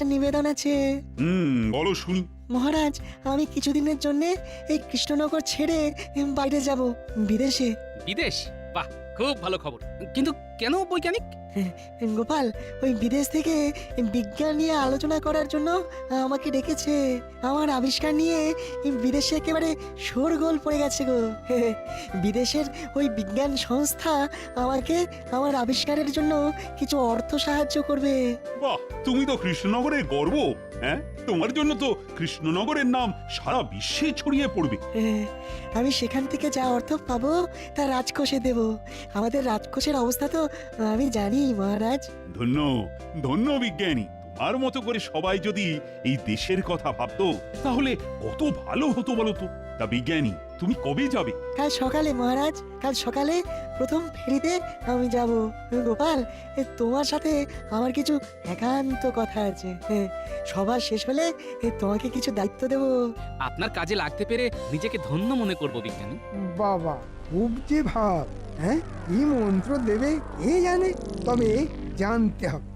একটা নিবেদন আছে। বলো শুনি। মহারাজ, আমি কিছুদিনের জন্য এই কৃষ্ণনগর ছেড়ে বাইরে যাব, বিদেশে। বিদেশ? বাহ, খুব ভালো খবর। কিন্তু কেন বৈজ্ঞানিক? গোপাল, ওই বিদেশ থেকে বিজ্ঞান নিয়ে আলোচনা করার জন্য আমাকে ডেকেছে। আমার আবিষ্কার নিয়ে বিদেশে একেবারে শোরগোল পড়ে গেছে গো। বিদেশের ওই বিজ্ঞান সংস্থা আমাকে আমার আবিষ্কারের জন্য কিছু অর্থ সাহায্য করবে। বাহ, তুমি তো কৃষ্ণনগরের গর্ব। হ্যাঁ, তোমার জন্য তো কৃষ্ণনগরের নাম সারা বিশ্বে ছড়িয়ে পড়বে। আমি সেখান থেকে যা অর্থ পাবো তা রাজকোষে দেব। আমাদের রাজকোষের অবস্থা তো আমি জানি মহারাজ। ধন্য ধন্য বিজ্ঞানী। তোমার মতো করে সবাই যদি এই দেশের কথা ভাবতো তাহলে কত ভালো হতো বলো তো। তা বিজ্ঞানী, তুমি কবে যাবে? কাল সকালে মহারাজ, কাল সকালে প্রথম ফেরিতে আমি যাব। গোপাল, তোমার সাথে আমার কিছু একান্ত কথা আছে। সবার শেষ হলে তোমাকে কিছু দায়িত্ব দেব। আপনার কাজে লাগতে পেরে নিজেকে ধন্য মনে করব বিজ্ঞানী। বাবা, খুব যে ভাব। হ্যাঁ, কি মন্ত্র দেবে কে জানে, তবে জানতে হবে।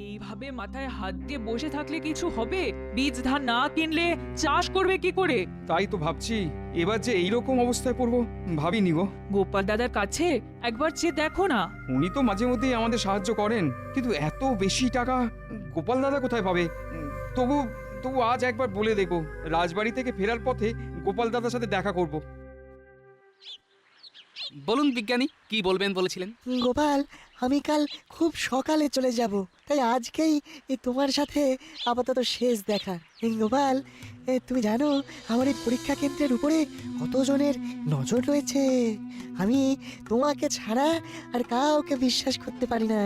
এইভাবে মাথায় হাত দিয়ে বসে থাকলে কিছু হবে? বীজ ধান না কিনলে চাষ করবে কি করে? তাই তো ভাবছি, এবার যে এইরকম অবস্থায় পড়বো ভাবিনি গো। গোপাল দাদার কাছে একবার চেয়ে দেখো না। উনি তো মাঝে মধ্যেই আমাদের সাহায্য করেন, কিন্তু এত বেশি টাকা গোপাল দাদা কোথায় পাবে? তবু তবু আজ একবার বলে দেখো, রাজবাড়ি থেকে ফেরার পথে গোপাল দাদার সাথে দেখা করব। বলুন বিজ্ঞানী, কি বলবেন বলেছিলেন? গোপাল, আমি কাল খুব সকালে চলে যাব, তাই আজকেই তোমার সাথে আপাতত শেষ দেখা। গোপাল, তুমি জানো আমার এই পরীক্ষা কেন্দ্রের উপরে কতজনের নজর রয়েছে। আমি তোমাকে ছাড়া আর কাউকে বিশ্বাস করতে পারি না।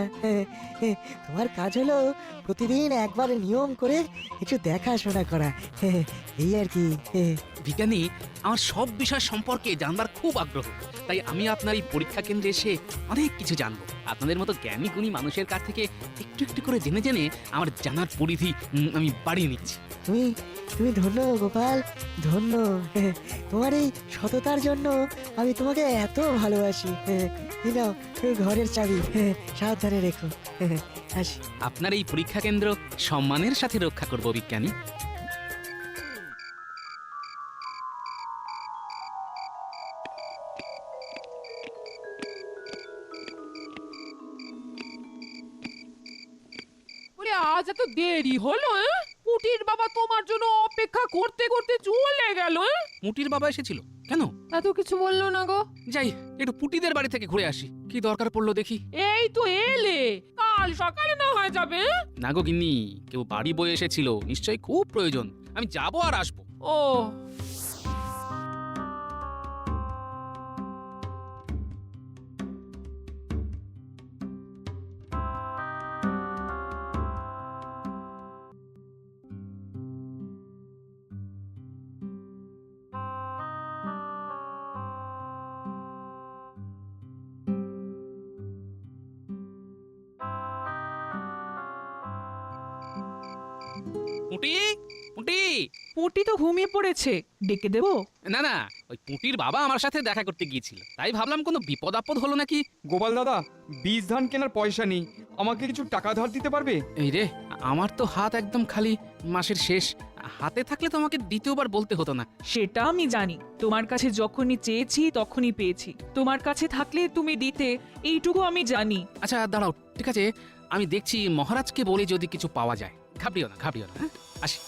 তোমার কাজ হলো প্রতিদিন একবার নিয়ম করে একটু দেখাশোনা করা, এই আর কি। বিজ্ঞানী, আমার সব বিষয় সম্পর্কে জানবার খুব আগ্রহ, তাই আমি আপনার এই পরীক্ষা কেন্দ্রে এসে অনেক কিছু জানবো। আপনাদের মতো জ্ঞানী গুণী মানুষের কাছ থেকে একটু একটু করে জেনে জেনে আমার জানার পরিধি আমি বাড়িয়ে নিচ্ছি। তুমি ধন্য গোপাল, ধন্য। তোমার এই সততার জন্য আমি তোমাকে এত ভালোবাসি। এই নাও ঘরের চাবি, সাবধানে রেখো। আসি। আপনার এই পরীক্ষা কেন্দ্র সম্মানের সাথে রক্ষা করব বিজ্ঞানী। আজ এত দেরি হলো? পুটির বাবা তোমার জন্য অপেক্ষা করতে করতে চলে গেল। পুটির বাবা এসেছিল কেন? এত কিছু বললো না গো। যাই, একটু পুটিদের বাড়ি থেকে ঘুরে আসি, কি দরকার পড়লো দেখি। এই তো এলে, কাল সকালে না হয়ে যাবে? না গো গিন্নি, কেউ বাড়ি বয়ে এসেছিল, নিশ্চয়ই খুব প্রয়োজন। আমি যাবো আর আসবো। ও পুটি, পুটি। পুটি তো ঘুমিয়ে পড়েছে, ডেকে দেবো? না না, ওই পুটির বাবা আমার সাথে দেখা করতে গিয়েছিল, তাই ভাবলাম কোনো বিপদ আপদ হলো নাকি। গোপাল দাদা, বীজ ধান কেনার পয়সা নেই, আমাকে কিছু টাকা ধার দিতে পারবে? এই রে, আমার তো হাত একদম খালি, মাসের শেষ। হাতে থাকলে তো আমাকে দ্বিতীয়বার বলতে হতো না। সেটা আমি জানি, তোমার কাছে যখনই চেয়েছি তখনই পেয়েছি। তোমার কাছে থাকলে তুমি দিতে, এইটুকু আমি জানি। আচ্ছা দাঁড়াও, ঠিক আছে, আমি দেখছি মহারাজকে বলে যদি কিছু পাওয়া যায়। ঘাবড়িও না, ঘাবড়িও না। হ্যাঁ, আসি।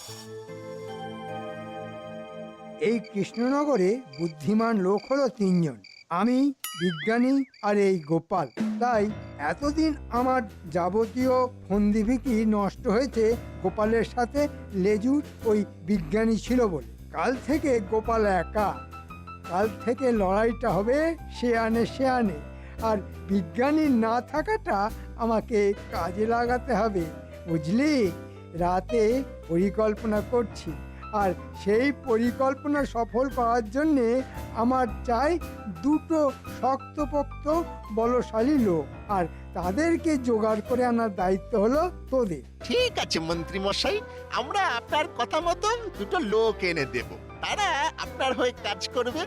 এই কৃষ্ণনগরে বুদ্ধিমান লোক হলো তিনজন, আমি, বিজ্ঞানী আর এই গোপাল। তাই এতদিন আমার যাবতীয় ফন্দিভিকি নষ্ট হয়েছে গোপালের সাথে লেজুর ওই বিজ্ঞানী ছিল বলে। কাল থেকে গোপাল একা, কাল থেকে লড়াইটা হবে সে আনে, আর বিজ্ঞানী না থাকাটা আমাকে কাজে লাগাতে হবে, বুঝলি? রাতে পরিকল্পনা করছি, আর সেই পরিকল্পনা সফল করার জন্যে আমার চাই দুটো শক্তপোক্ত বলশালী লোক, আর তাদেরকে জোগাড় করে আনার দায়িত্ব হলো তোদের। ঠিক আছে মন্ত্রী মশাই, আমরা আপনার কথা মতো দুটো লোক এনে দেব, তারা আপনার হয়ে কাজ করবে।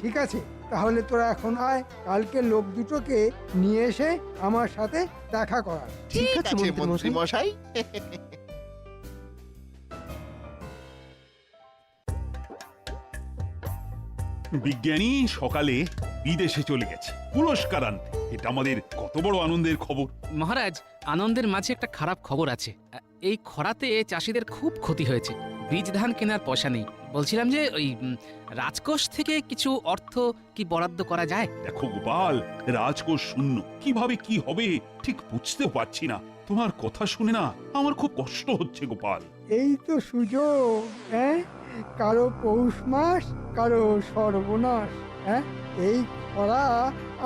ঠিক আছে, তাহলে তোরা এখন আয়, কালকে লোক দুটোকে নিয়ে এসে আমার সাথে দেখা করা। ঠিক আছে মন্ত্রী মশাই। বিজ্ঞানী সকালে বিদেশে চলে গেছে পুরস্কার আনতে। এটা আমাদের কত বড় আনন্দের খবর। মহারাজ, আনন্দের মাঝে একটা খারাপ খবর আছে। এই খরাতে চাষিদের খুব ক্ষতি হয়েছে। বীজ ধান কেনার পয়সা নেই। বলছিলাম যে ওই রাজকোষ থেকে কিছু অর্থ কি বরাদ্দ করা যায়? দেখো গোপাল, রাজকোষ শূন্য, কিভাবে কি হবে ঠিক বুঝতেও পারছি না। তোমার কথা শুনে না আমার খুব কষ্ট হচ্ছে গোপাল। এই তো সুযোগ, হ্যাঁ, কারো পৌষ মাস, কারো সর্বনাশ। হ্যাঁ, এই খরা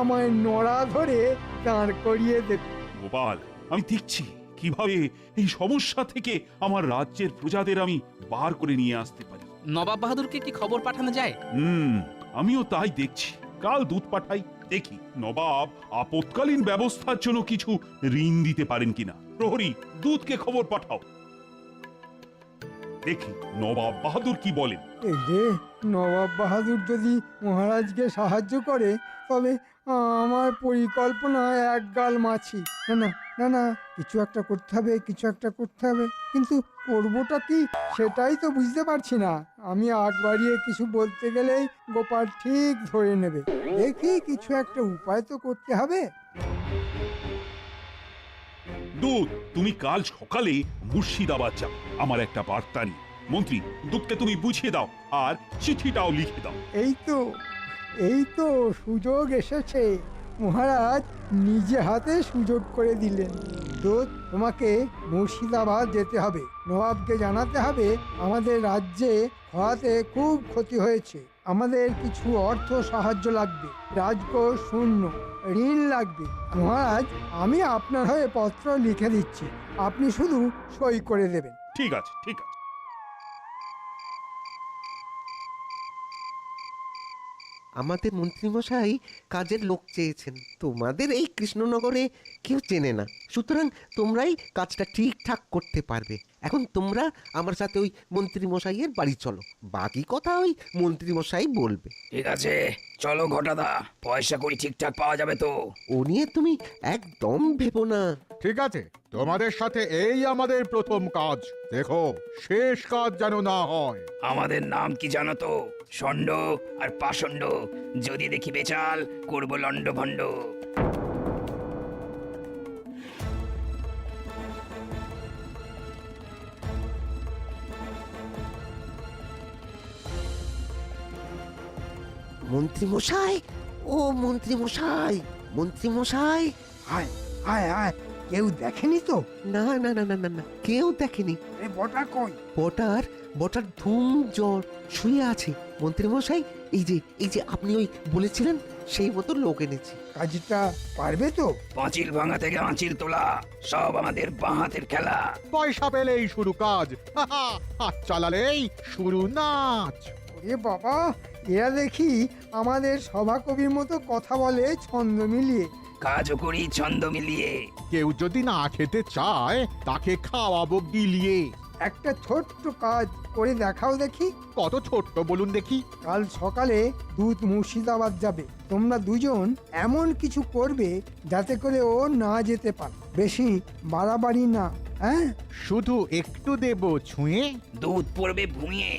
আমায় নড়া ধরে দাঁড় করিয়ে দেবে। গোপাল, আমি দেখছি কিভাবে এই সমস্যা থেকে আমার রাজ্যের প্রজাদের আমি বার করে নিয়ে আসতে পারি। নবাব বাহাদুরকে কি খবর পাঠানো যায়? আমিও তাই দেখছি। কাল দুধ পাঠাই, দেখি নবাব আপৎকালীন ব্যবস্থার জন্য কিছু ঋণ দিতে পারেন কিনা। প্রহরী, দুধকে খবর পাঠাও, দেখি নবাব বাহাদুর কি বলেন। এই যে নবাব বাহাদুর যদি মহারাজকে সাহায্য করে, তবে আমার পরিকল্পনা একগাল মাছি। না না না না, কিছু একটা করতে হবে, কিছু একটা করতে হবে, কিন্তু করবোটা কি সেটাই তো বুঝতে পারছি না। আমি আগ বাড়িয়ে কিছু বলতে গেলেই গোপাল ঠিক ধরে নেবে। দেখি কিছু একটা উপায় তো করতে হবে। দুধ, তুমি কাল সকালে মুর্শিদাবাদ যাও আমার একটা বার্তা নিয়ে। মন্ত্রী, দুধকে তুমি বুঝিয়ে দাও আর চিঠিটাও লিখে দাও। এই তো সুযোগ এসেছে। মহারাজ নিজে হাতে সুযোগ করে দিলেন। দূত, তোমাকে মুর্শিদাবাদ যেতে হবে। নবাবকে জানাতে হবে আমাদের রাজ্যে খরাতে খুব ক্ষতি হয়েছে, আমাদের কিছু অর্থ সাহায্য লাগবে, রাজকোষ শূন্য, ঋণ লাগবে। মহারাজ, আমি আপনার হয়ে পত্র লিখে দিচ্ছি, আপনি শুধু সই করে দেবেন। ঠিক আছে, ঠিক আছে। আমাদের মন্ত্রীমশাই কাজের লোক চেয়েছেন। তোমাদের এই কৃষ্ণনগরে কেউ চেনে না, সুতরাং তোমরাই কাজটা ঠিকঠাক করতে পারবে। এখন তোমরা আমার সাথে ওই মন্ত্রীমশাইয়ের বাড়ি চলো, বাকি কথা ওই মন্ত্রীমশাই বলবে। ঠিক আছে, চলো ঘটাদা, পয়সা করি ঠিকঠাক পাওয়া যাবে তো? ও নিয়ে তুমি একদম ভেবো না। ঠিক আছে, তোমাদের সাথে এই আমাদের প্রথম কাজ, দেখো শেষ কাজ যেন না হয়। আমাদের নাম কি জানো তো? ষণ্ড আর পাষণ্ড। যদি দেখি বেচাল, করব লন্ড ভণ্ড। মন্ত্রীমশাই, ও মন্ত্রীমশাই, মন্ত্রীমশাই। আয় আয় আয়, কেউ দেখেনি তো? না না না না না না, কেউ দেখেনি। এ বটা কই? বটার ধুম জ্বর, শুয়ে আছে। মন্ত্রীমশাই, এই যে আপনি ওই বলেছিলেন সেই মতো লোক এনেছি। কাজটা পারবে তো? পাঁচিল ভাঙা থেকে আঁচিল তোলা সব আমাদের বাঁ হাতের খেলা। পয়সা পেলেই শুরু কাজ, হাত চালালেই শুরু নাচ। ওরে বাবা, এরা দেখি আমাদের সভাকবির মতো কথা বলে ছন্দ মিলিয়ে। কাজও করি ছন্দ মিলিয়ে। কেউ যদি না খেতে চায় তাকে খাওয়াবো গিলিয়ে। একটা ছোট্ট কাজ করে দেখাও দেখি। কত ছোট্ট বলুন দেখি? কাল সকালে দুধ মুর্শিদাবাদ যাবে, তোমরা দুজন এমন কিছু করবে যাতে করে ও না যেতে পারে। বেশি বাড়াবাড়ি না, হ্যাঁ? শুধু একটু দেব ছুঁয়ে, দুধ পড়বে ভুঁয়ে।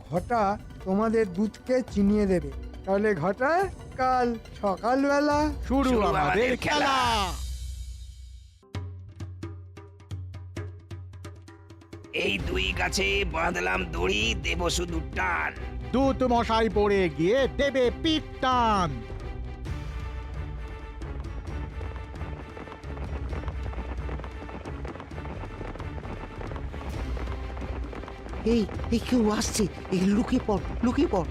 ঘটা তোমাদের দুধকে চিনিয়ে দেবে। তাহলে ঘটা, কাল সকালবেলা শুরু আমাদের খেলা। এই দুই গাছে বাঁধলাম দড়ি, দেব শুধু টান। দুধ মশাই পড়ে গিয়ে দেবে পিঠ টান। এই কেউ আসছে, এই লুকিয়ে পড়, লুকিয়ে পড়।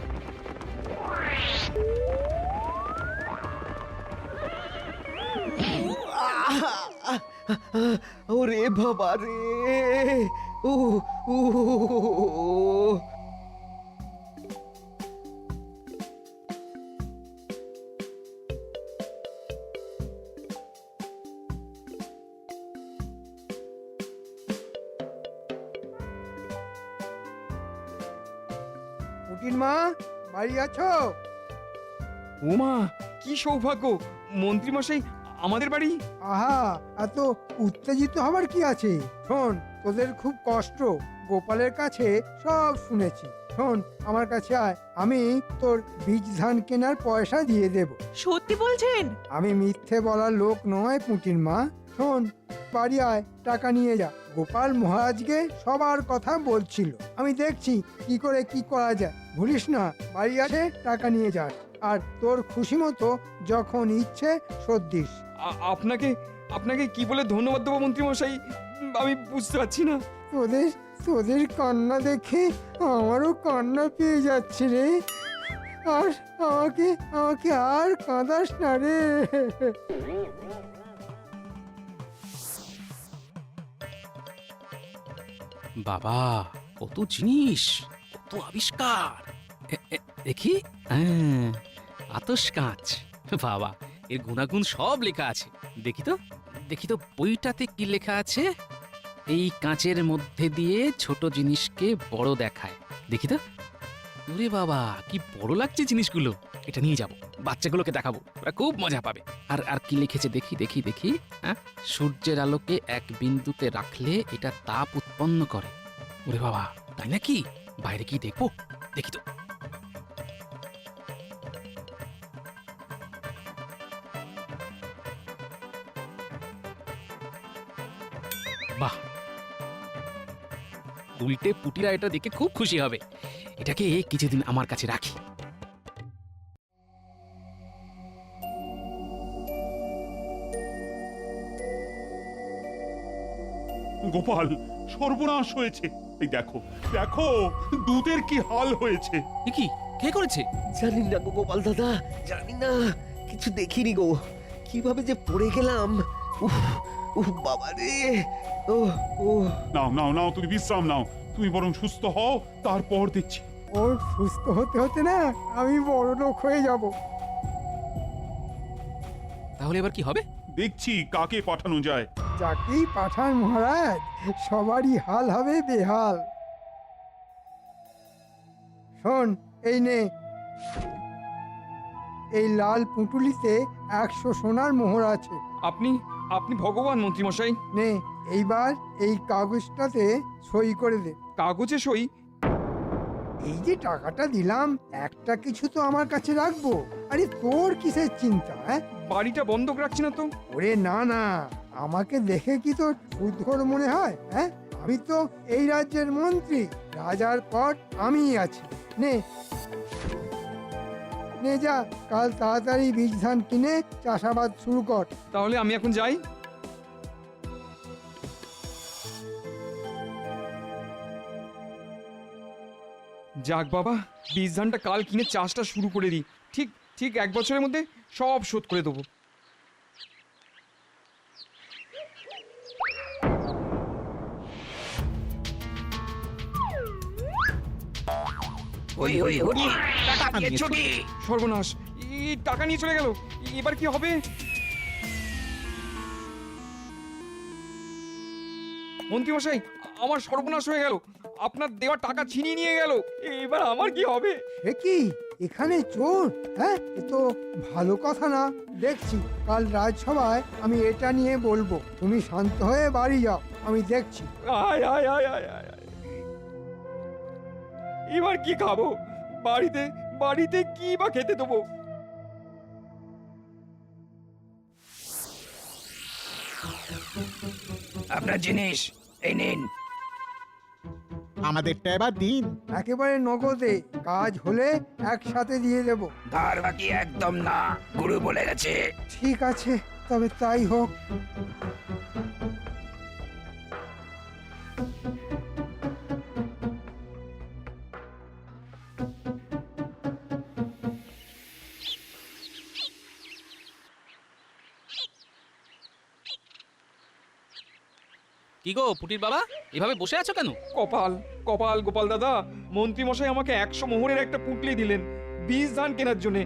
ওরে বাবা রে, ও ও পুটির মা, বাড়ি আছো? ওমা, কি সৌভাগ্য! মন্ত্রীমশাই আমাদের বাড়ি। আহা, এত উত্তেজিত হবার কি আছে? শোন, তোদের খুব কষ্ট, গোপালের কাছে সব শুনেছি। শোন, আমার কাছে আয়, আমি তোর বীজ ধান কেনার পয়সা দিয়ে দেব। সত্যি বলছেন? আমি মিথ্যে বলার লোক নয় পুঁটির মা। শোন, বাড়ি আয়, টাকা নিয়ে যা। গোপাল মহারাজকে সবার কথা বলছিল, আমি দেখছি কি করে কি করা যায়। ভুলিস না, বাড়ি আসে টাকা নিয়ে যাস, আর তোর খুশি মতো যখন ইচ্ছে শোধ দিস। আপনাকে আপনাকে কি বলে ধন্যবাদ দেবো মন্ত্রীমশাই, আমি বুঝতে পারছি না। তোদের তোদের কান্না দেখে আমারও কান্না পেয়ে যাচ্ছে রে। আর আমাকে আমাকে আর কাঁদাস না রে। বাবা, কত জিনিস, কত আবিষ্কার! দেখি, আতস কাঁচ। বাবা, এর গুণাগুণ সব লেখা আছে। দেখি তো বইটাতে কি লেখা আছে। এই কাঁচের মধ্যে দিয়ে ছোট জিনিসকে বড় দেখায়। দেখি তো, ওরে বাবা, কি বড় লাগছে জিনিসগুলো। এটা নিয়ে যাব, বাচ্চাগুলোকে দেখাবো, ওরা খুব মজা পাবে। আর কি লিখেছে দেখি। হ্যাঁ, সূর্যের আলোকে এক বিন্দুতে রাখলে এটা তাপ উৎপন্ন করে। ওরে বাবা, তাই নাকি? বাইরে কি দেখবো, দেখি তো। বাহ, উল্টে পুটিরা এটা দেখে খুব খুশি হবে। এটাকে কিছুদিন আমার কাছে রাখি। গোপাল, সর্বনাশ হয়েছে। এই দেখো দেখো, দুধের কি হাল হয়েছে। এ কি, কে করেছে? জানি না গো গোপাল দাদা, জানি না, কিছু দেখিনি গো, কিভাবে যে পড়ে গেলাম। উফ উফ বাবা রে। ও ও নাও, তুমি বিশ্রাম নাও। তুমি বরং সুস্থ হও, তারপর দেখছি। ওর সুস্থ হতে হতে না আমি বড় লোক হয়ে যাব। তাহলে এবার কি হবে? দেখছি কাকে পাঠানো যায়। যাকেই পাঠান মহারাজ, সবারই হাল হবে বেহাল। শোন, এই নে, এই লাল পুঁটুলিতে 100 সোনার মোহর আছে। আপনি আপনি ভগবান মন্ত্রীমশাই। নে, এইবার এই কাগজটাতে সই করে দে। কাগজে সই? এই যে টাকাটা দিলাম, একটা কিছু তো আমার কাছে রাখবো। আরে তোর কিসের চিন্তা? বাড়িটা বন্ধক রাখছি না তো। ওরে না না, আমাকে দেখে কি তোর উদ্ঘর মনে হয়? হ্যাঁ, আমি তো এই রাজ্যের মন্ত্রী, রাজার পর আমিই আছি। নে নে যা, কাল তাড়াতাড়ি বীজ ধান কিনে চাষাবাদ শুরু কর। তাহলে আমি এখন যাই। যাক বাবা, বীজ ধানটা কাল কিনে চাষটা শুরু করে দিই। ঠিক ঠিক 1 বছরের মধ্যে সব শোধ করে দেবো। সর্বনাশ, এই টাকা নিয়ে চলে গেল, এবার কি হবে? মন্ত্রীমশাই, আমার সর্বনাশ হয়ে গেল, আপনার দেওয়া টাকা ছিনিয়ে নিয়ে গেল, এবার আমার কি হবে? সে কি, এখানে চোর? হ্যাঁ, এ তো ভালো কথা না। দেখছি কাল রাজসভায় আমি এটা নিয়ে বলবো। তুমি শান্ত হয়ে বাড়ি যাও, আমি দেখছি। আয় আয় আয় আয় আয় আয়। এবার কি খাবো? বাড়িতে কি বা খেতে দেবো? আপনার জিনিস এই নিন। আমাদেরটা এবার দিন। একেবারে নগদে, কাজ হলে একসাথে দিয়ে দেব। ধার বাকি একদম না, গুরু বলে গেছে। ঠিক আছে, তবে তাই হোক। কি গো পুটির বাবা, এভাবে বসে আছো কেন? কপাল কপাল গোপাল দাদা, মন্ত্রীমশাই আমাকে 100 মোহরের একটা পুঁটলি দিলেন বীজ ধান কেনার জন্য,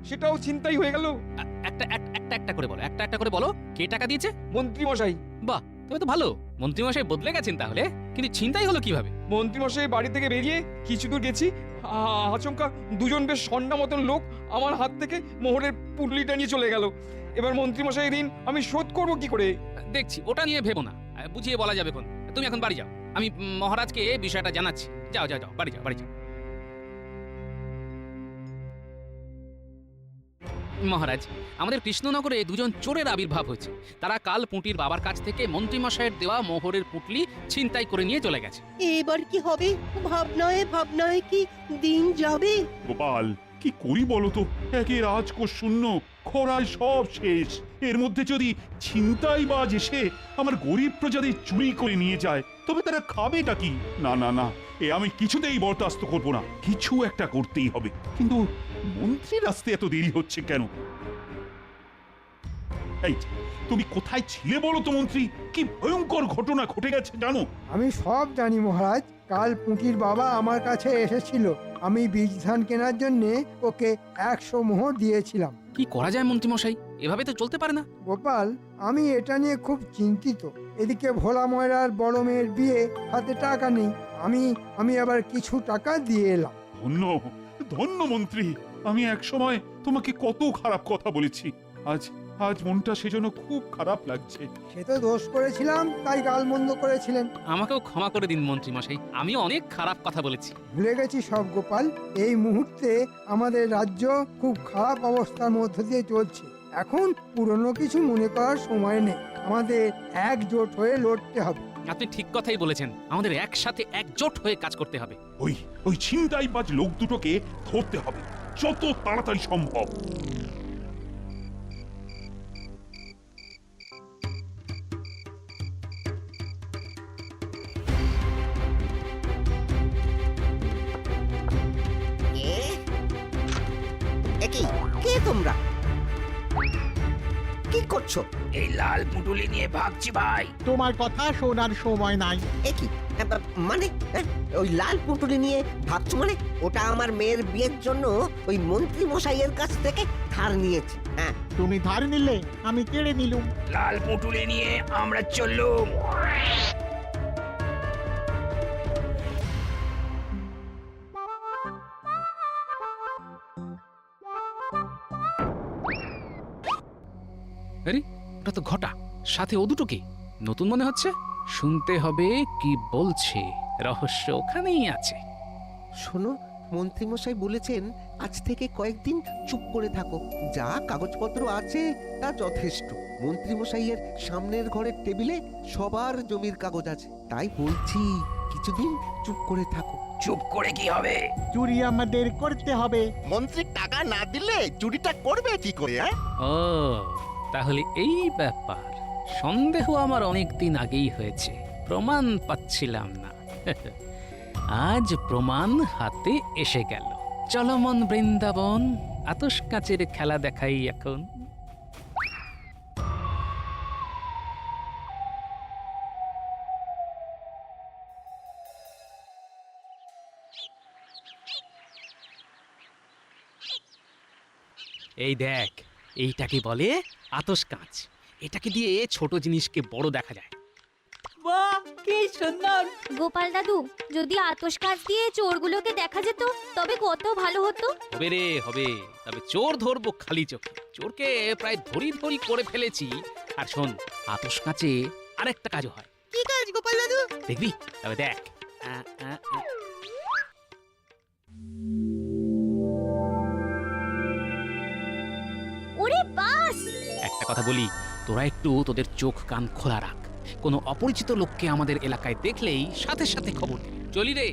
সেটাও চিন্তাই হয়ে গেল। একটা করে বলো, কে টাকা দিয়েছে? মন্ত্রীমশাই। বাহ, তবে তো ভালো, মন্ত্রীমশাই বদলে গেছেন তাহলে। কিন্তু চিন্তাই হলো কিভাবে? মন্ত্রীমশাই বাড়ি থেকে বেরিয়ে কিছু দূর গেছি, আচমকা দুজন বেশ সন্না মতন লোক আমার হাত থেকে মোহরের পুটলিটা নিয়ে চলে গেল। এবার মন্ত্রীমশাই ঋণ আমি শোধ করবো কি করে? দেখছি, ওটা নিয়ে ভেবো না, বুঝিয়ে বলা যাবে কোন। তুমি এখন বাড়ি যাও, আমি মহারাজকে বিষয়টা জানাচ্ছি। যাও যাও যাও, বাড়ি যাও, বাড়ি যাও। মহারাজ, আমাদের কৃষ্ণনগরে দুজন চোরের আবির্ভাব হয়েছে। তারা কাল পুঁটির বাবার কাছ থেকে মন্ত্রীমশাইয়ের দেওয়া মোহরের পুটলি ছিনতাই করে নিয়ে চলে গেছে। এবার কি হবে? ভাবনায় ভাবনায় কি দিন যাবে। গোপাল, কি করি বলো তো? একে রাজকোষ শূন্য, খরায় সব শেষ। এর মধ্যে যদি ছিনতাইবাজ এসে আমার গরিব প্রজাদের চুরি করে নিয়ে যায়, তবে তারা খাবেটা কি? না না না, এ আমি কিছুতেই বরদাস্ত করব না। কিছু একটা করতেই হবে। কিন্তু মন্ত্রীর আসতে এত দেরি হচ্ছে কেন? এই, তুমি কোথায় ছিলে বলো তো মন্ত্রী? কি ভয়ঙ্কর ঘটনা ঘটে গেছে জানো? আমি সব জানি মহারাজ। কাল পুঁটির বাবা আমার কাছে এসেছিল। আমি বীজ ধান কেনার জন্যে ওকে 100 মোহর দিয়েছিলাম। কি করা যায় মন্ত্রীমশাই? এভাবে তো চলতে পারে না। গোপাল, আমি এটা নিয়ে খুব চিন্তিত। এদিকে ভোলা ময়রার বড় মেয়ের বিয়ে, হাতে টাকা নেই। আমি আবার কিছু টাকা দিয়ে এলাম। ধন্য ধন্য মন্ত্রী, আমি এক সময় তোমাকে কত খারাপ কথা বলেছি। আজ মনটা সেজন্য খুব খারাপ লাগছে। সে তো দোষ করেছিলাম, তাই গালমন্দ করেছিলেন। আমাকেও ক্ষমা করে দিন মন্ত্রীমশাই, আমিও অনেক খারাপ কথা বলেছি। ভুলে গেছি সব গোপাল। এই মুহূর্তে আমাদের রাজ্য খুব খারাপ অবস্থার মধ্য দিয়ে চলছে। এখন পুরনো কিছু মনে করার সময় নেই। আমাদের একজোট হয়ে লড়তে হবে। আপনি ঠিক কথাই বলেছেন, আমাদের একসাথে একজোট হয়ে কাজ করতে হবে। ওই ছিনতাইবাজ লোক দুটোকে ধরতে হবে যত তাড়াতাড়ি সম্ভব। কে তোমরা? কি করছো? এই লাল পুটুলি নিয়ে ভাগছি ভাই। তোমার কথা শোনার সময় নাই। একই মানে ওই লাল পুটুলি নিয়ে ভাবছো মানে? ওটা আমার মেয়ের বিয়ের জন্য ওই মন্ত্রী মশাইয়ের কাছ থেকে ধার নিয়েছি। হ্যাঁ, তুমি ধার নিলে, আমি কেড়ে নিলুম। লাল পুটুলি নিয়ে আমরা চললুম। আরে, ওটা তো ঘটা, সাথে ও দুটো কি নতুন মনে হচ্ছে। শুনতে হবে কি বলছে, রহস্য ওখানেই আছে। শোনো, মন্ত্রীমশাই বলেছেন আজ থেকে কয়েকদিন চুপ করে থাকো। যা কাগজপত্র আছে তা যথেষ্ট। মন্ত্রীমশাইয়ের সামনের ঘরের টেবিলে সবার জমির কাগজ আছে। তাই বলছি কিছুদিন চুপ করে থাকো। চুপ করে কি হবে? চুরি আমাদের করতে হবে। মন্ত্রী টাকা না দিলে চুরিটা করবে কি করে? ও, তাহলে এই ব্যাপার। সন্দেহ আমার অনেক দিন আগেই হয়েছে, প্রমাণ পাচ্ছিলাম না। আজ প্রমাণ হাতে এসে গেল। চলো মন বৃন্দাবন, আতশ কাচের খেলা দেখাই এখন। এই দেখ, এইটাকে বলে আতশ কাঁচ। এটাকে দিয়ে ছোট জিনিসকে বড় দেখা যায়। বাহ, কি সুন্দর! গোপাল দাদু, যদি আতশ কাঁচ দিয়ে চোরগুলোকে দেখা যেত তবে কত ভালো হতো। হবে রে, হবে। তবে চোর ধরবো খালি চোখে। চোরকে প্রায় ধরি ধরি করে ফেলেছি। আর শোন, আতশ কাঁচে আরেকটা কাজও হয়। কি কাজ গোপাল দাদু? দেখবি? তবে দেখ। ওরে বাস! একটা কথা বলি, তোরা একটু তোদের চোখ কান খোলা রাখ। কোনো অপরিচিত লোককে আমাদের এলাকায় দেখলেই সাথে সাথে খবর দিবি। চলি রে।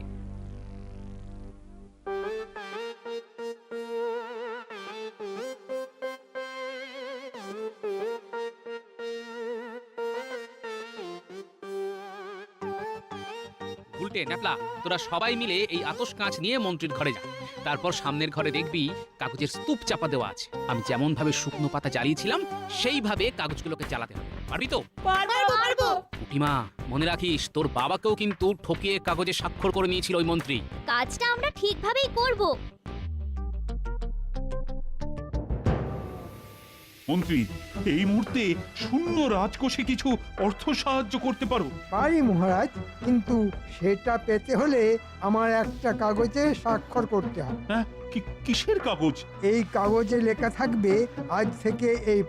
উল্টে ন্যাপলা, তোরা সবাই মিলে এই আতশ কাঁচ নিয়ে মন্ত্রীর ঘরে যা। তারপর সামনের ঘরে দেখবি কাগজের স্তূপ চাপা দেওয়া আছে। আমি যেমন ভাবে শুকনো পাতা জ্বালিয়েছিলাম সেইভাবে কাগজগুলোকে জ্বালাতে হবে। পারবি তো? পারবো। উঠিমা, মনে রাখিস তোর বাবাকেও কিন্তু ঠকিয়ে কাগজে স্বাক্ষর করে নিয়েছিল ওই মন্ত্রী। কাজটা আমরা ঠিকভাবেই করব। মন্ত্রী, এই মুহূর্তে শূন্য রাজকোষে কিছু অর্থ সাহায্য করতে পারো? পারি মহারাজ, কিন্তু সেটা পেতে হলে আমার একটা কাগজে স্বাক্ষর করতে হবে। হ্যাঁ, কিসের কাগজ? এই কাগজে লেখা থাকবে আজ থেকে এই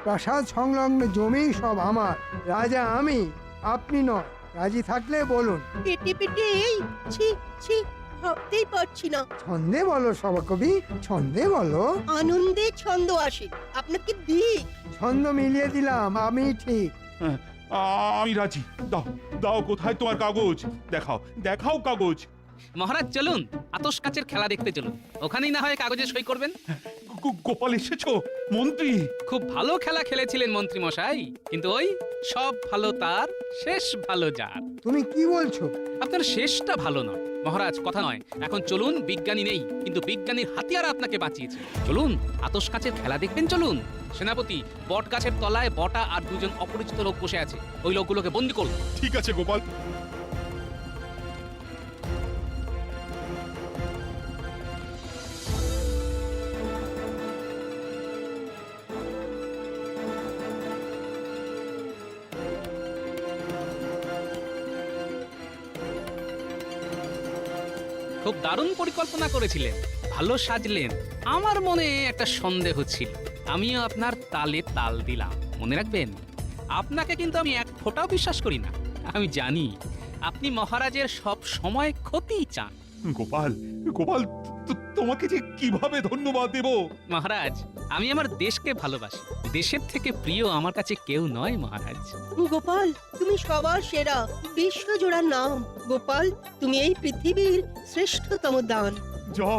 প্রাসাদ সংলগ্ন জমি সব আমার, রাজা আমি, আপনি নয়। রাজি থাকলে বলুন। পেটে পেটে এই ছি ছি ভাবতেই পারছি না। ছন্দে বলো সভাকবি, ছন্দে বলো। আনন্দে ছন্দ আসে, আপনাকে দিই। ছন্দ মিলিয়ে দিলাম, আমি ঠিক। হ্যাঁ, আমি রাজি। দাও দাও, কোথায় তোমার কাগজ? দেখাও দেখাও কাগজ। মহারাজ চলুন, আতশ কাচের খেলা দেখতে চলুন। ওখানেই না হয় কাগজে সই করবেন। গোপাল এসেছো? মন্ত্রী, খুব ভালো খেলা খেলেছিলেন মন্ত্রী মশাই, কিন্তু ওই সব ভালো তার, শেষ ভালো যার। তুমি কি বলছো? আপনার শেষটা ভালো নয় মহারাজ, কথা নয়। এখন চলুন, বিজ্ঞানী নেই, কিন্তু বিজ্ঞানীর হাতিয়ার আপনাকে বাঁচিয়েছে। চলুন, আতশ কাচের খেলা দেখবেন চলুন। সেনাপতি, বট গাছের তলায় বটা আর দুজন অপরিচিত লোক বসে আছে, ওই লোকগুলোকে বন্দি করুন। ঠিক আছে গোপাল। খুব দারুণ পরিকল্পনা করেছিলেন, ভালো সাজলেন। আমার মনে একটা সন্দেহ ছিল, আমিও আপনার তালে তাল দিলাম। মনে রাখবেন, আপনাকে কিন্তু আমি এক ফোঁটাও বিশ্বাস করি না। আমি জানি আপনি মহারাজের সব সময় ক্ষতি চান। গোপাল, গোপাল, তোমাকে যে কিভাবে ধন্যবাদ দেব? মহারাজ, আমি আমার দেশকে ভালোবাসি, দেশের থেকে প্রিয় আমার কাছে কেউ নয় মহারাজ। গোপাল, তুমি সবার সেরা, বিশ্বজোড়া নাম। গোপাল, তুমি এই পৃথিবীর শ্রেষ্ঠতম দান। জয়